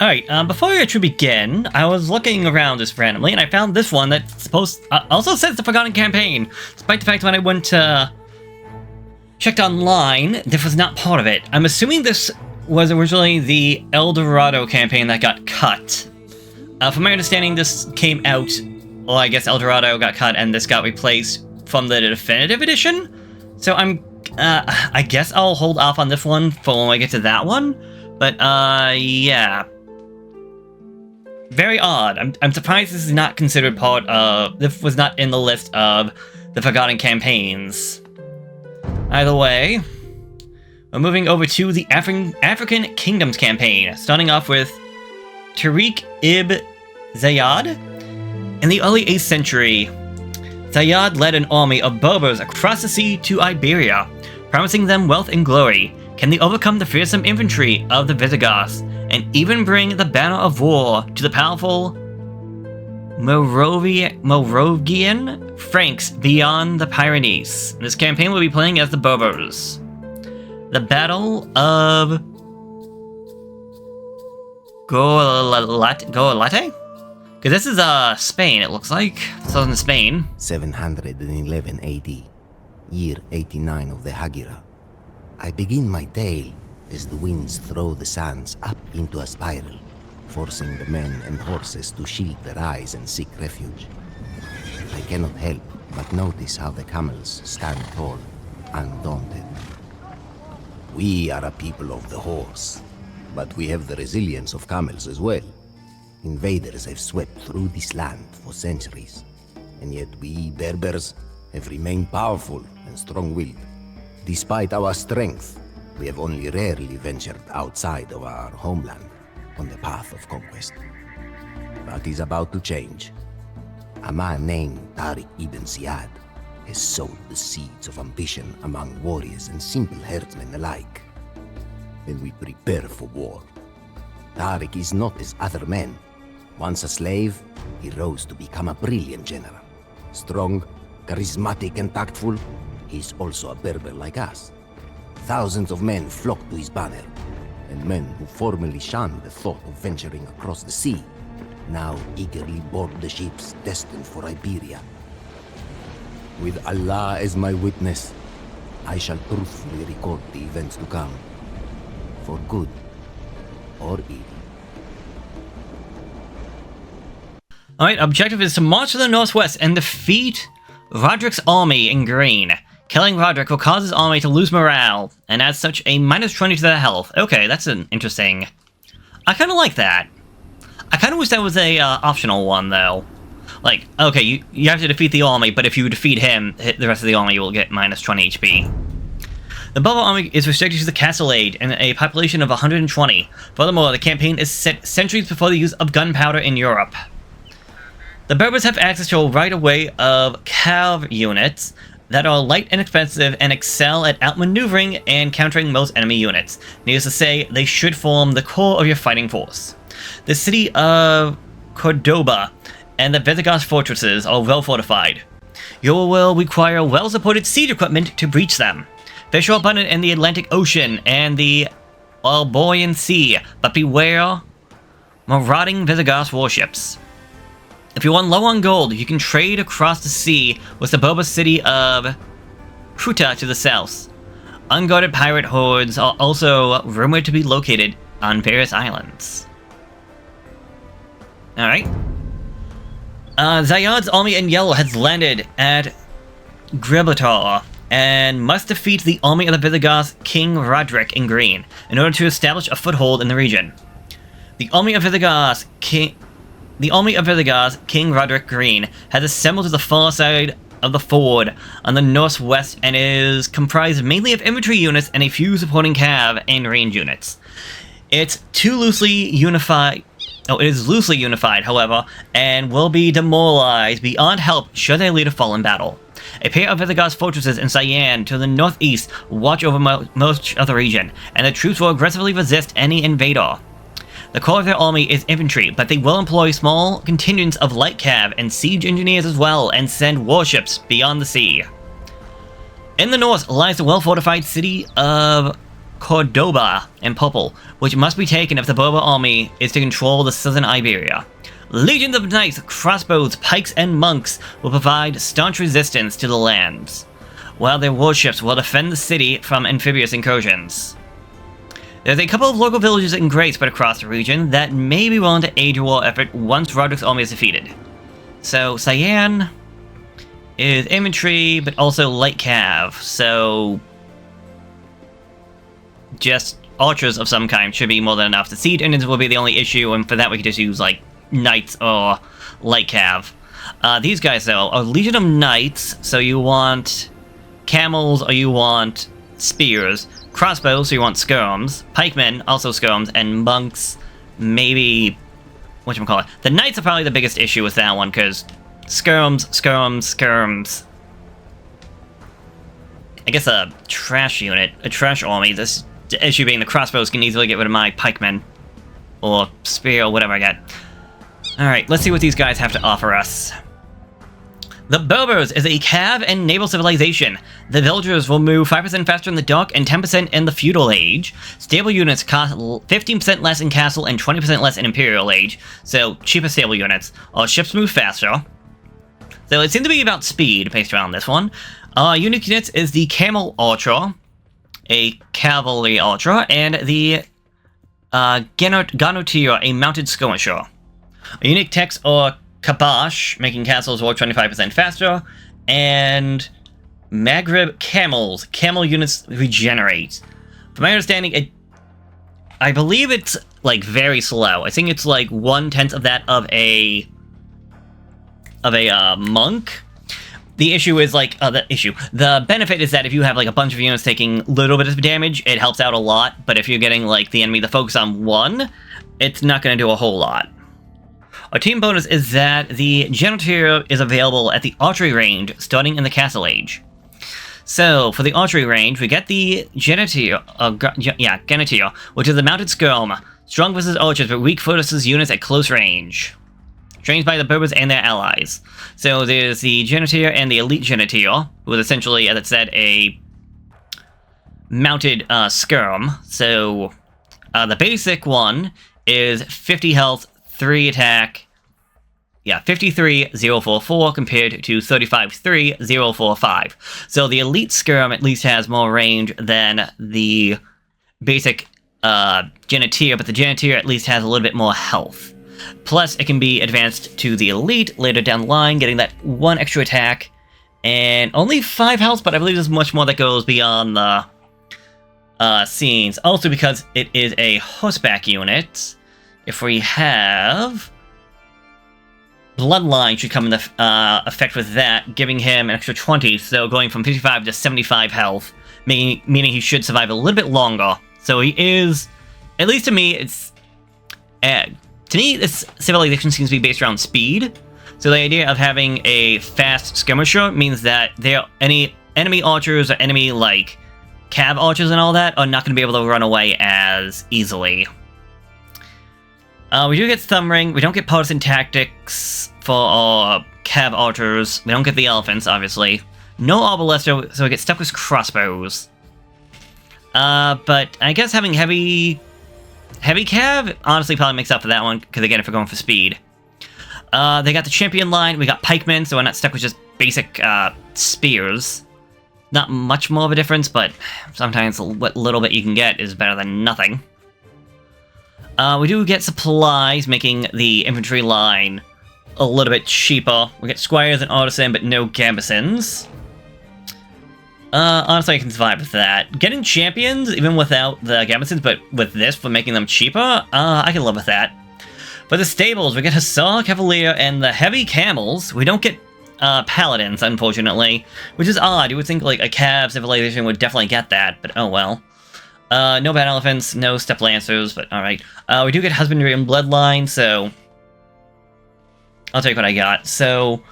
Alright, before we actually begin, I was looking around just randomly, and I found this one that also says the Forgotten Campaign, despite the fact when I went checked online, this was not part of it. I'm assuming this was originally the El Dorado campaign that got cut. From my understanding, this came out, well, I guess El Dorado got cut, and this got replaced from the Definitive Edition, so I guess I'll hold off on this one for when I get to that one, but, yeah. Very odd. I'm surprised this is not considered part of... This was not in the list of the Forgotten Campaigns. Either way, we're moving over to the African Kingdoms campaign, starting off with Tariq Ibn Ziyad. In the early 8th century, Ziyad led an army of Berbers across the sea to Iberia, promising them wealth and glory. Can they overcome the fearsome infantry of the Visigoths, and even bring the banner of war to the powerful Moravian Franks beyond the Pyrenees? This campaign will be playing as the Berbers. The Battle of Golate? Because this is Spain, it looks like. Southern Spain. 711 AD, year 89 of the Hagira. I begin my tale as the winds throw the sands up into a spiral, forcing the men and horses to shield their eyes and seek refuge. I cannot help but notice how the camels stand tall, undaunted. We are a people of the horse, but we have the resilience of camels as well. Invaders have swept through this land for centuries, and yet we Berbers have remained powerful and strong-willed. Despite our strength, we have only rarely ventured outside of our homeland on the path of conquest. That is about to change. A man named Tariq Ibn Ziyad has sowed the seeds of ambition among warriors and simple herdsmen alike. And we prepare for war. Tariq is not as other men. Once a slave, he rose to become a brilliant general. Strong, charismatic, and tactful, he is also a Berber like us. Thousands of men flocked to his banner, and men who formerly shunned the thought of venturing across the sea now eagerly board the ships destined for Iberia. With Allah as my witness, I shall truthfully record the events to come, for good or ill. Alright, objective is to march to the northwest and defeat Roderick's army in green. Killing Roderick will cause his army to lose morale, and as such, a -20 to their health. Okay, that's an interesting... I kind of like that. I kind of wish that was a optional one, though. Like, okay, you have to defeat the army, but if you defeat him, the rest of the army will get -20 HP. The Berber army is restricted to the Castle Age and a population of 120. Furthermore, the campaign is set centuries before the use of gunpowder in Europe. The Berbers have access to a right-of-way of cav units that are light and expensive and excel at outmaneuvering and countering most enemy units. Needless to say, they should form the core of your fighting force. The city of Cordoba and the Visigoth fortresses are well fortified. You will require well-supported siege equipment to breach them. Fish are abundant in the Atlantic Ocean and the Alborian Sea, but beware marauding Visigoth warships. If you run low on gold, you can trade across the sea with the Berber city of Kruta to the south. Unguarded pirate hordes are also rumored to be located on various islands. Alright. Ziyad's army in yellow has landed at Gibraltar and must defeat the army of the Visigoths King Roderick in green in order to establish a foothold in the region. The army of Visigoths King Roderick Green has assembled to the far side of the ford on the northwest and is comprised mainly of infantry units and a few supporting cav and range units. It is loosely unified, however, and will be demoralized beyond help should they lead a fall in battle. A pair of Visigoth fortresses in Cyan to the northeast watch over most of the region, and the troops will aggressively resist any invader. The core of their army is infantry, but they will employ small contingents of light cav and siege engineers as well, and send warships beyond the sea. In the north lies the well-fortified city of Cordoba in purple, which must be taken if the Berber army is to control the southern Iberia. Legions of knights, crossbows, pikes, and monks will provide staunch resistance to the lands, while their warships will defend the city from amphibious incursions. There's a couple of local villages and great spread across the region that may be willing to aid your war effort once Roderick's army is defeated. So, Cyan is infantry, but also light cav, so just archers of some kind should be more than enough. The siege engines will be the only issue, and for that we could just use, like, knights or light cav. These guys, though, are Legion of Knights, so you want camels or you want spears. Crossbows, so you want skirms. Pikemen, also skirms. And monks, maybe... whatchamacallit. The knights are probably the biggest issue with that one, because skirms. I guess a trash unit, a trash army. This issue being the crossbows can easily get rid of my pikemen. Or spear, or whatever I got. Alright, let's see what these guys have to offer us. The Berbers is a cav and naval civilization. The villagers will move 5% faster in the dark and 10% in the feudal age. Stable units cost 15% less in castle and 20% less in imperial age, so cheaper stable units. Our ships move faster. So it seems to be about speed based around this one. Unique units is the Camel Archer, a cavalry archer, and the Ganotier, a mounted skirmisher. Unique techs are Kabash, making castles work 25% faster, and Maghreb Camels. Camel units regenerate. From my understanding, I believe it's, like, very slow. I think it's, like, 1/10 of that of a monk. The issue is, like, the benefit is that if you have, like, a bunch of units taking a little bit of damage, it helps out a lot, but if you're getting, like, the enemy to focus on one, it's not going to do a whole lot. Our team bonus is that the Grenadier is available at the archery range starting in the Castle Age. So, for the archery range, we get the Grenadier, which is the mounted skirm. Strong versus archers, but weak versus units at close range. Trained by the Berbers and their allies. So there's the Grenadier and the Elite Grenadier, who is essentially, as it said, a mounted skirm. So, the basic one is 50 health, 3 attack, 53,044 compared to 35,3,045. So the Elite Skirm at least has more range than the basic Grenadier, but the Grenadier at least has a little bit more health. Plus, it can be advanced to the Elite later down the line, getting that 1 extra attack, and only 5 health, but I believe there's much more that goes beyond the scenes. Also because it is a horseback unit. If we have... Bloodline should come into effect with that, giving him an extra 20, so going from 55 to 75 health, meaning he should survive a little bit longer. So he is, at least to me, it's... to me, this civilization seems to be based around speed. So the idea of having a fast skirmisher means that any enemy archers or enemy, like, cav archers and all that are not going to be able to run away as easily. We do get Thumb Ring. We don't get Partisan Tactics for our cav archers. We don't get the elephants, obviously. No Arbalester, so we get stuck with crossbows. But I guess having heavy cav honestly probably makes up for that one, because again, if we're going for speed. They got the champion line. We got pikemen, so we're not stuck with just basic spears. Not much more of a difference, but sometimes what little bit you can get is better than nothing. We do get supplies, making the infantry line a little bit cheaper. We get squires and artisan, but no gambesons. Honestly, I can survive with that. Getting champions, even without the gambesons, but with this, for making them cheaper, I can live with that. For the stables, we get Hussar, Cavalier, and the heavy camels. We don't get paladins, unfortunately, which is odd. You would think, like, a cav civilization would definitely get that, but oh well. No bad elephants, no step lancers, but alright. We do get husbandry and bloodline, so I'll take what I got. So,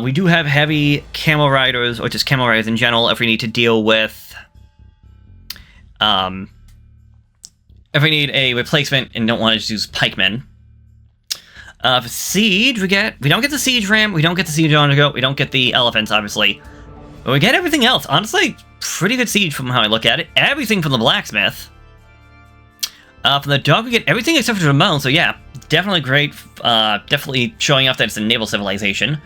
we do have heavy camel riders, or just camel riders in general, if we need to deal with, if we need a replacement and don't want to just use pikemen. For siege, we don't get the siege ram, we don't get the siege undergo, we don't get the elephants, obviously. But we get everything else. Honestly, pretty good siege from how I look at it. Everything from the blacksmith. From the dog, we get everything except for the mound, so yeah, definitely great. Definitely showing off that it's a naval civilization.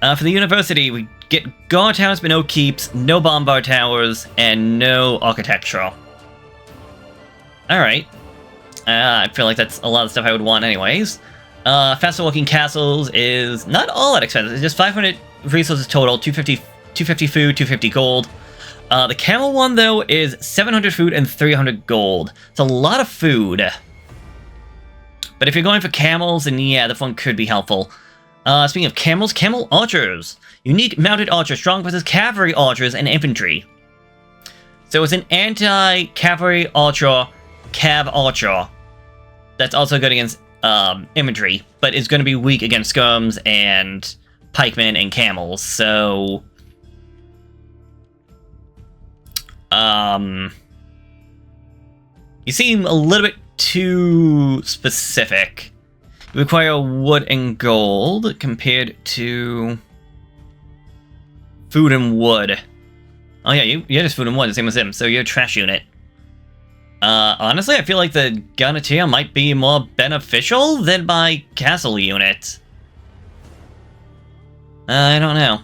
For the university, we get guard towers but no keeps, no bombard towers, and no architecture. Alright. I feel like that's a lot of stuff I would want anyways. Faster walking castles is not all that expensive. It's just 500 resources total, 250 food, 250 gold. The camel one, though, is 700 food and 300 gold. It's a lot of food. But if you're going for camels, then yeah, this one could be helpful. Speaking of camels, camel archers. Unique mounted archer, strong versus cavalry archers and infantry. So it's an anti-cavalry archer, cav archer. That's also good against infantry, but it's going to be weak against skirms and pikemen and camels, so... You seem a little bit too specific. You require wood and gold compared to food and wood. Oh yeah, you're just food and wood, the same as him, so you're a trash unit. Honestly, I feel like the Gunneteer might be more beneficial than my castle unit. I don't know.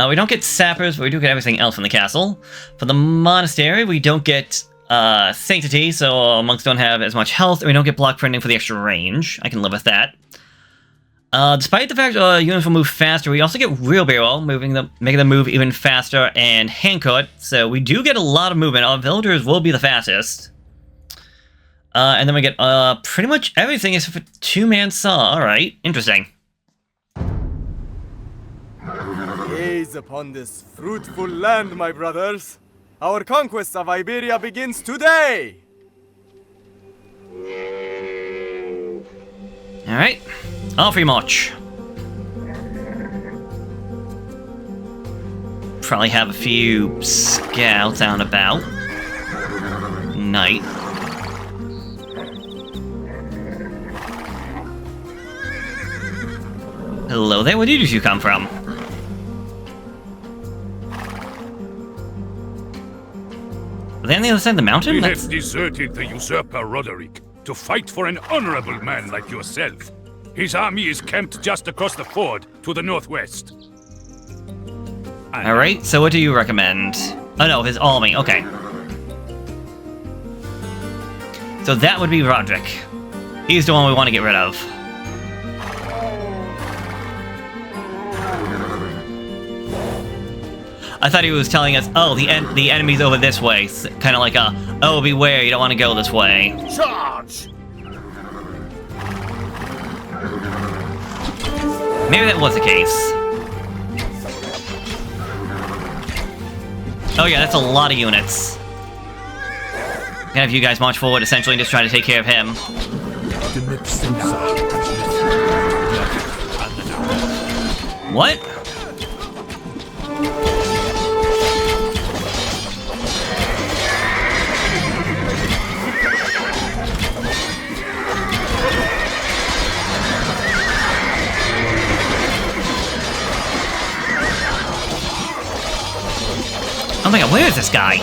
We don't get sappers, but we do get everything else from the castle. For the monastery, we don't get sanctity, so monks don't have as much health, and we don't get block printing for the extra range. I can live with that. Despite the fact units will move faster, we also get wheelbarrow, making them move even faster, and handcart, so we do get a lot of movement. Our villagers will be the fastest. And then we get pretty much everything except for two-man saw. Alright, interesting. Gaze upon this fruitful land, my brothers. Our conquest of Iberia begins today! Alright, off we march. Probably have a few scouts out and about. Night. Hello there, where did you come from? Are they on the other side of the mountain? We have deserted the usurper Roderick to fight for an honorable man like yourself. His army is camped just across the ford to the northwest. Alright, so what do you recommend? Oh no, his army, okay. So that would be Roderick. He's the one we want to get rid of. I thought he was telling us, oh, the enemy's over this way. Kind of like a, oh, beware, you don't want to go this way. Charge! Maybe that was the case. Oh yeah, that's a lot of units. Gonna have you guys march forward, essentially, and just try to take care of him. What? Oh my god, where is this guy?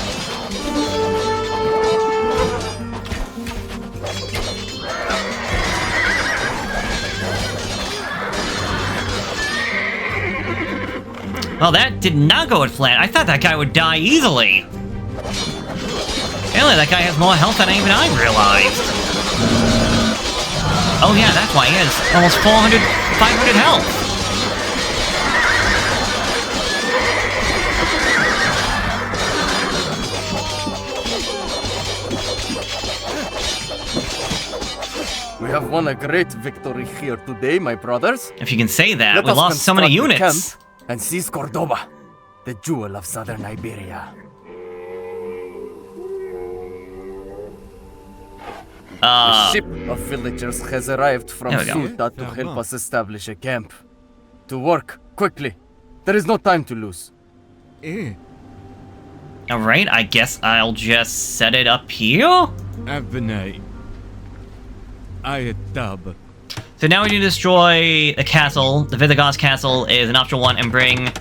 Well, that did not go at flat. I thought that guy would die easily. Apparently that guy has more health than even I realized. Oh yeah, that's why he has almost 500 health. We have won a great victory here today, my brothers. If you can say that, Let we us lost so many construct a units. camp and seize Cordoba, the jewel of southern Iberia. A ship of villagers has arrived from There we go. Ceuta to help us establish a camp. To work, quickly. There is no time to lose. Alright, I guess I'll just set it up here? So now we need to destroy the castle. The Visigoth's castle is an optional one, and bring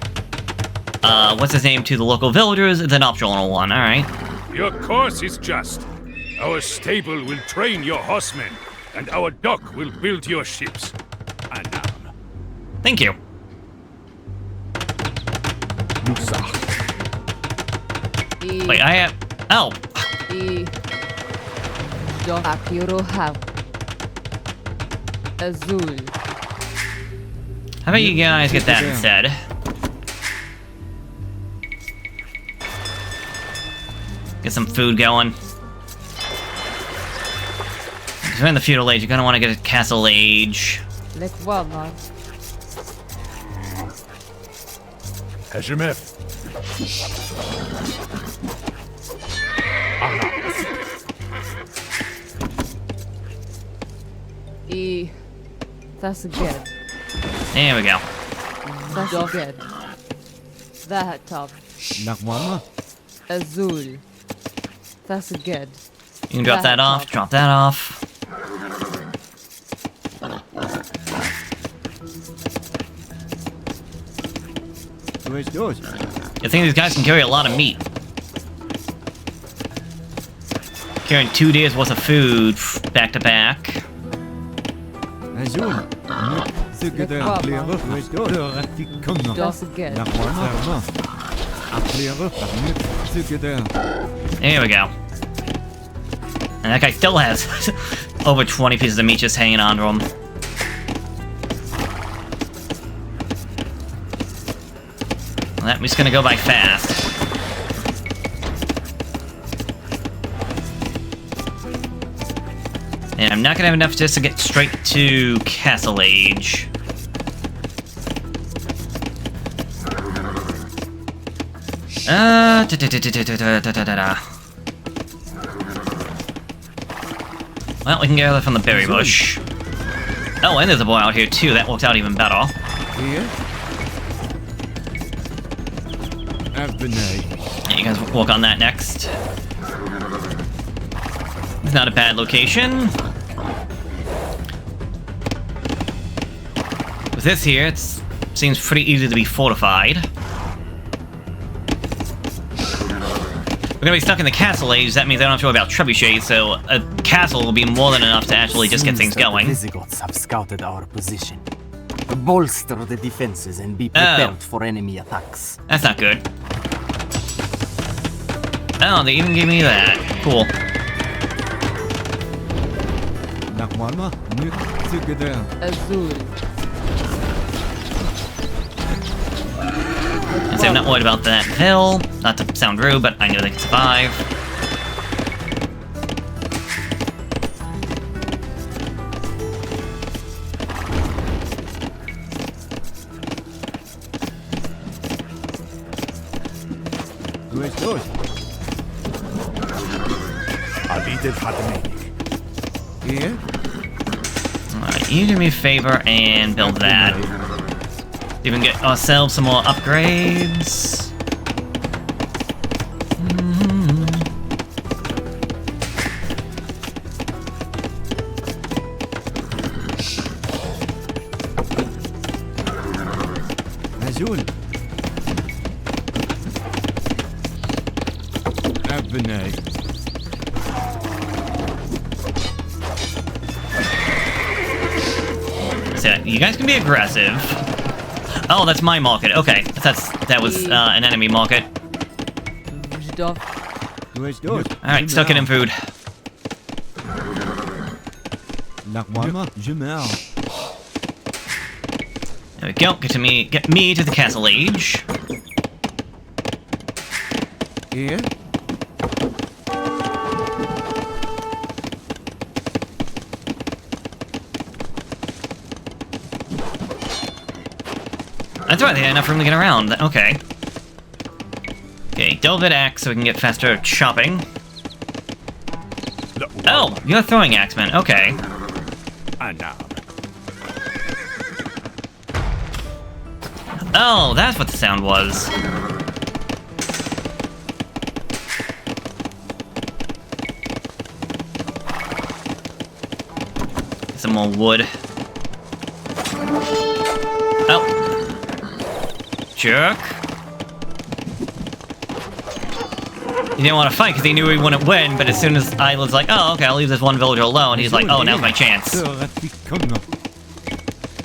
what's his name to the local villagers, it's an optional one, alright. Your course is just. Our stable will train your horsemen, and our dock will build your ships. Anam. Thank you. Wait, I have... Oh! Azul. How about you guys get that instead? Get some food going. If you're in the feudal age, you're gonna want to get a castle age. Hashemeth. That's good. There we go. That's good. That top. Azul. That's good. You can drop that off, drop that off. I think these guys can carry a lot of meat. Carrying 2 days worth of food back to back. That's good. There we go. And that guy still has over 20 pieces of meat just hanging on to him. Well, that meat's gonna go by fast. And I'm not gonna have enough just to get straight to Castle Age. Well, we can gather from the berry bush. Oh, and there's a boy out here too. That worked out even better. Yeah, you guys work on that next. It's not a bad location. With this here, it seems pretty easy to be fortified. We're gonna be stuck in the castle age, that means I don't have to worry about trebuchets, so a castle will be more than enough to actually just get things going. The Visigoths have scouted our position. Bolster the defenses and be prepared for enemy attacks. That's not good. Oh, they even gave me that. Cool. Azul. And so I'm not worried about that hill. Not to sound rude, but I know they can survive. Alright, you do me a favor and build that. Even get ourselves some more upgrades. Azul. Abney. So you guys can be aggressive. Oh, that's my market. Okay, that was an enemy market. Alright, stuck it in food. There we go. Get me to the castle age. Here. That's right, they had enough room to get around. Okay. Okay, Delvid axe so we can get faster chopping. Oh, you're a throwing axeman. Okay. Oh, that's what the sound was. Get some more wood. Oh. Jerk. He didn't want to fight because he knew he wouldn't win, but as soon as I was like, oh, okay, I'll leave this one villager alone, he's like, oh, now's my chance. Alright,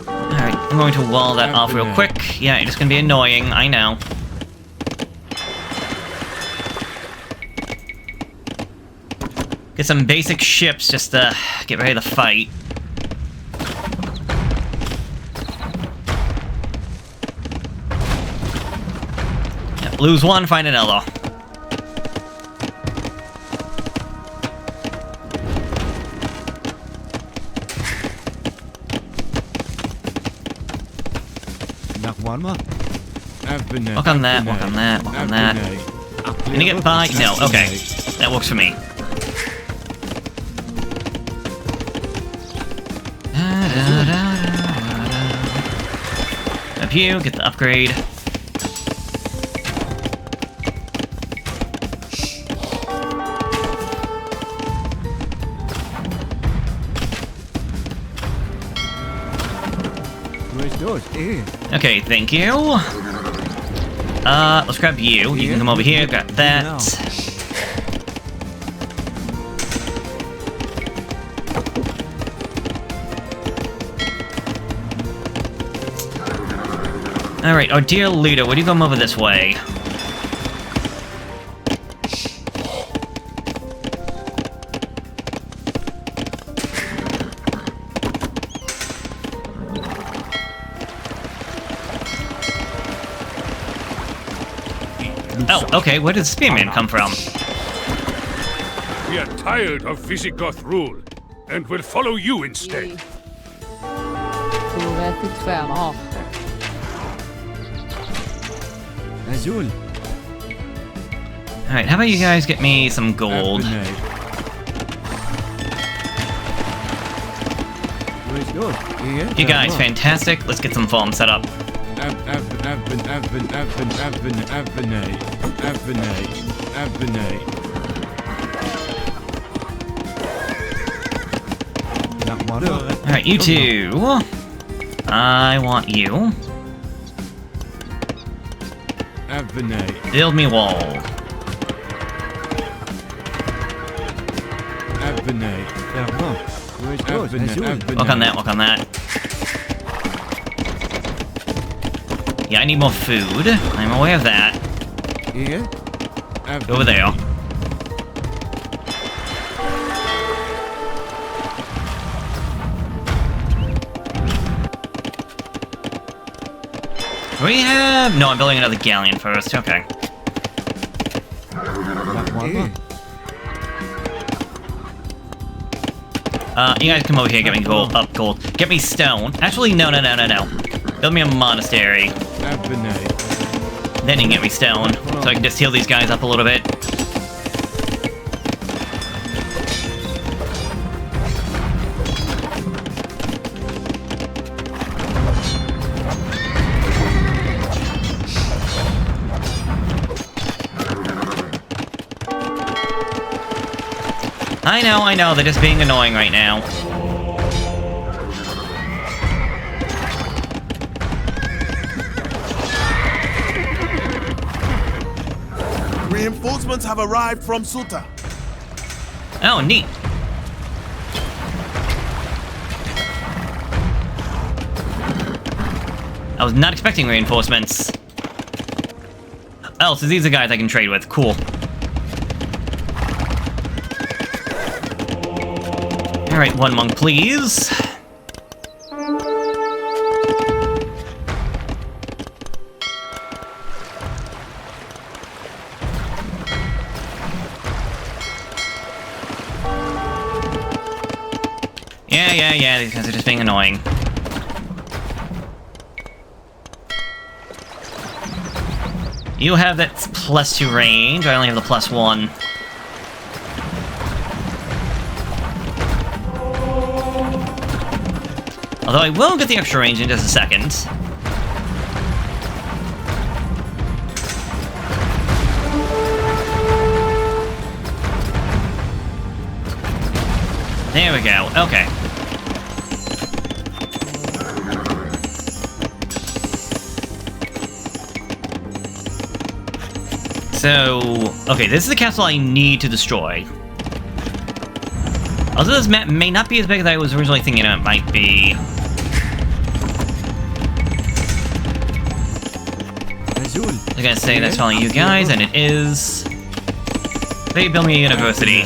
I'm going to wall that off real quick. Yeah, it's just gonna be annoying, I know. Get some basic ships just to get ready to fight. Yeah, lose one, find another. Walk on that, walk on that, walk on that. Can you get by? No, okay. That works for me. Up you, get the upgrade. Okay, thank you. Let's grab you. You can come over here, grab that. Alright, our dear leader, would you come over this way? Oh, okay, where did the spearman come from? We are tired of Visigoth rule, and will follow you instead. Azul. Alright, how about you guys get me some gold? You guys, fantastic. Let's get some farm set up. Alright, you two. I want you. Build me wall. Walk on that, walk on that. Yeah, I need more food. I'm aware of that. Over there. We have... No, I'm building another galleon first. Okay. You guys come over here, get me gold. Up, gold. Get me stone. Actually, no. Build me a monastery. Then you can get me stone, so I can just heal these guys up a little bit. I know, they're just being annoying right now. Reinforcements have arrived from Suta. Oh, neat. I was not expecting reinforcements. Oh, so these are guys I can trade with. Cool. Alright, one monk, please. Yeah, these guys are just being annoying. You have that +2 range, I only have the +1. Although I will get the extra range in just a second. There we go, okay. so... Okay, this is the castle I need to destroy. Although this map may not be as big as I was originally thinking it might be. Azul. I'm gonna say that's telling you guys, and it is. They built me a university.